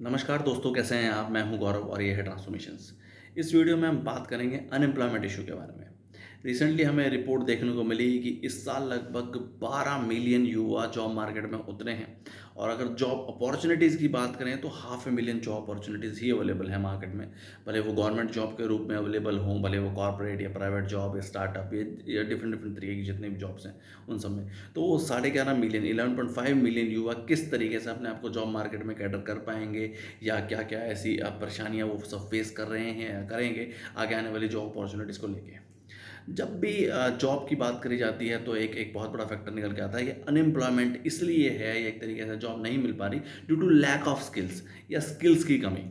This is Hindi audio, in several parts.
नमस्कार दोस्तों, कैसे हैं आप? मैं हूं गौरव और ये है ट्रांसफॉर्मेशंस। इस वीडियो में हम बात करेंगे अनएम्प्लॉयमेंट इशू के बारे में। रिसेंटली हमें रिपोर्ट देखने को मिली कि इस साल लगभग 12 मिलियन युवा जॉब मार्केट में उतरे हैं। और अगर जॉब अपॉर्चुनिटीज़ की बात करें तो half a million job opportunities he available है मार्केट में। भले वो गवर्नमेंट जॉब के रूप में अवेलेबल हों, भले वो कॉर्पोरेट या प्राइवेट जॉब या स्टार्टअप या डिफरेंट डिफरेंट तरीके की जितने भी जॉब्स हैं उन सब में। तो वो 11.5 मिलियन 11.5 मिलियन युवा किस तरीके से अपने आप को जॉब मार्केट में कैटर कर पाएंगे, या क्या-क्या ऐसी परेशानियाँ वो सब फेस कर रहे हैं या करेंगे आगे आने वाली जॉब अपॉर्चुनिटीज़ को लेके। जब भी जॉब की बात करी जाती है तो एक एक बहुत बड़ा फैक्टर निकल के आता है कि अनएम्प्लॉयमेंट इसलिए है या एक तरीके से जॉब नहीं मिल पा रही due to lack of skills या स्किल्स की कमी।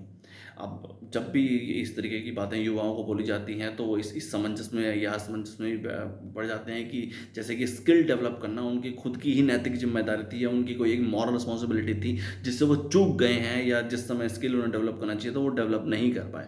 अब जब भी इस तरीके की बातें युवाओं को बोली जाती हैं तो वो इस समंजस में या असमंजस में भी पड़ जाते हैं कि जैसे कि स्किल डेवलप करना उनकी खुद की ही नैतिक जिम्मेदारी थी या उनकी कोई एक मॉरल रिस्पॉन्सिबिलिटी थी, जिससे वो चूक गए हैं या जिस समय स्किल उन्हें डेवलप करना चाहिए तो वो डेवलप नहीं कर पाए।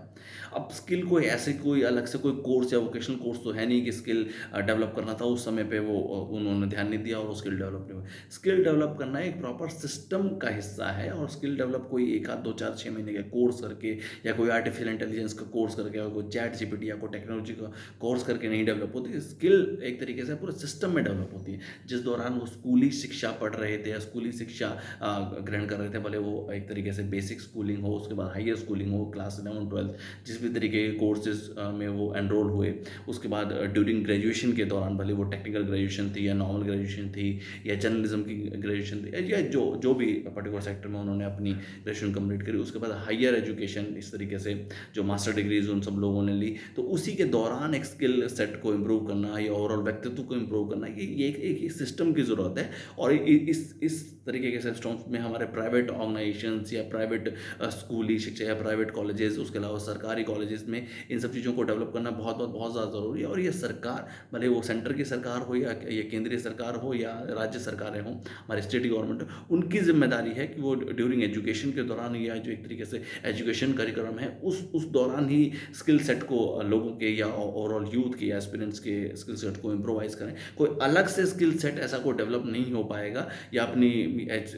अब स्किल कोई ऐसे कोई अलग से कोई कोर्स या वोकेशनल कोर्स तो है नहीं कि स्किल डेवलप करना था उस समय पे वो उन्होंने ध्यान नहीं दिया और वो स्किल डेवलप नहीं हुई। स्किल डेवलप करना एक प्रॉपर सिस्टम का हिस्सा है और स्किल डेवलप कोई 1 आध 2 4 6 महीने के कोर्स करके या कोई आर्टिफिशियल इंटेलिजेंस का कोर्स करके या कोई चैट जीपीटी या कोई टेक्नोलॉजी का कोर्स करके नहीं डेवलप होती। स्किल एक तरीके से पूरे सिस्टम में डेवलप होती है, जिस दौरान वो स्कूली शिक्षा पढ़ रहे थे या स्कूली शिक्षा ग्रहण कर रहे थे, भले वो एक तरीके से बेसिक स्कूलिंग हो, उसके बाद हायर स्कूलिंग हो, क्लास 11 12 जिस भी तरीके के कोर्सेज में वो एनरोल हुए। उसके बाद ड्यूरिंग ग्रेजुएशन के दौरान, भले वो टेक्निकल ग्रेजुएशन थी या नॉर्मल ग्रेजुएशन थी या जर्नलिज्म की ग्रेजुएशन थी या जो जो भी पर्टिकुलर सेक्टर में उन्होंने अपनी ग्रेजुएशन कंप्लीट करी, उसके बाद हायर एजुकेशन इस तरीके से जो मास्टर डिग्रीज उन सब लोगों ने ली। तो उसी के दौरान एक स्किल सेट को इम्प्रूव करना या ओवरऑल व्यक्तित्व को इम्प्रूव करना, ये एक सिस्टम की ज़रूरत है। और इस तरीके के सिस्टम्स में हमारे प्राइवेट ऑर्गेनाइजेशंस या प्राइवेट स्कूली शिक्षा या प्राइवेट कॉलेजेस, उसके अलावा सरकारी कॉलेजेस में इन सब चीज़ों को डेवलप करना बहुत ज़्यादा ज़रूरी है। और ये सरकार, भले वो सेंटर की सरकार हो या ये केंद्रीय सरकार हो या राज्य सरकारें हों, हमारी स्टेट गवर्नमेंट, उनकी जिम्मेदारी है कि वो ड्यूरिंग एजुकेशन के दौरान या जो एक तरीके से एजुकेशन करिकुलम है उस दौरान ही स्किल सेट को लोगों के या ओवरऑल यूथ के या एस्पिरेंट्स के स्किल सेट को इम्प्रोवाइज़ करें। कोई अलग से स्किल सेट ऐसा कोई डेवलप नहीं हो पाएगा या अपनी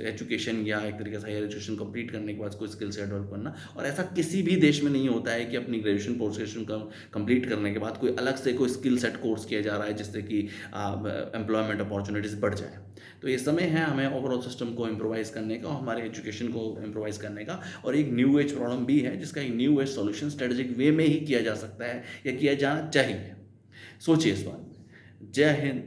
एजुकेशन या एक तरीके से हायर एजुकेशन कंप्लीट करने के बाद कोई स्किल सेट डेवलप करना। और ऐसा किसी भी देश में नहीं होता है कि अपनी ग्रेजुएशन पोस्ट ग्रेजुएशन का कंप्लीट करने के बाद कोई अलग से कोई स्किल सेट कोर्स किया जा रहा है जिससे कि एम्प्लॉयमेंट अपॉर्चुनिटीज़ बढ़ जाए। तो ये समय है हमें ओवरऑल सिस्टम को इम्प्रोवाइज़ करने का और हमारे एजुकेशन को इम्प्रोवाइज़ करने का। और एक न्यू एज प्रॉब्लम भी है जिसका एक न्यू एज सॉल्यूशन स्ट्रेटेजिक वे में ही किया जा सकता है या किया जाना चाहिए। सोचिए इस बारे में। जय हिंद,